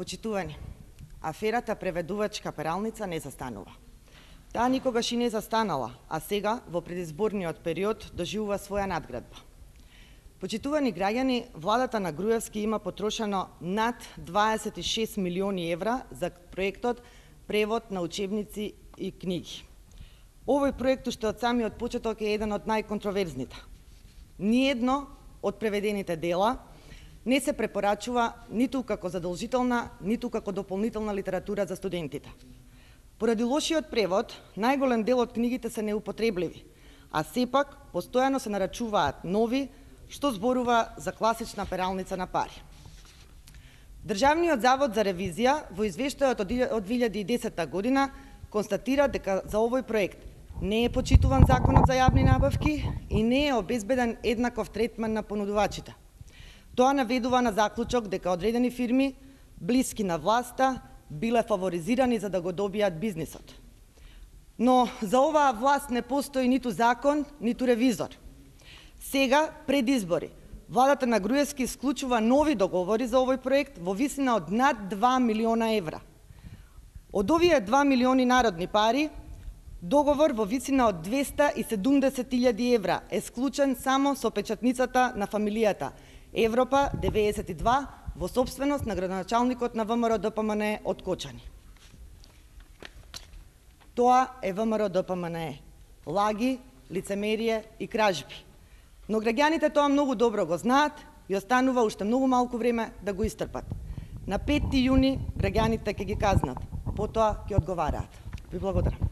Почитувани, аферата преведувачка пералница не застанува. Таа никогаш и не застанала, а сега, во предизборниот период, доживува своја надградба. Почитувани граѓани, владата на Груевски има потрошено над 26 милиони евра за проектот превод на учебници и книги. Овој проект уште од самиот почеток е еден од најконтроверзните. Ниедно од преведените дела не се препорачува ниту како задолжителна, ниту како дополнителна литература за студентите. Поради лошиот превод, најголем дел од книгите се неупотребливи, а сепак постојано се нарачуваат нови, што зборува за класична пералница на пари. Државниот завод за ревизија во извештајот од 2010 година констатира дека за овој проект не е почитуван законот за јавни набавки и не е обезбеден еднаков третман на понудувачите. Тоа наведува на заклучок дека одредени фирми, блиски на власта, биле фаворизирани за да го добијат бизнисот. Но за оваа власт не постои ниту закон, ниту ревизор. Сега, пред избори, владата на Груевски склучува нови договори за овој проект во висина од над 2 милиона евра. Од овие 2 милиони народни пари, договор во висина од 270.000 евра е склучен само со печатницата на фамилијата Европа 92 во сопственост на градоначалникот на ВМРО ДПМНЕ од Кочани. Тоа е ВМРО ДПМНЕ. Лаги, лицемерие и кражби. Но граѓаните тоа многу добро го знаат и останува уште многу малку време да го истрпат. На 5 јуни граѓаните ќе ги казнат, потоа ќе одговараат. Ви благодарам.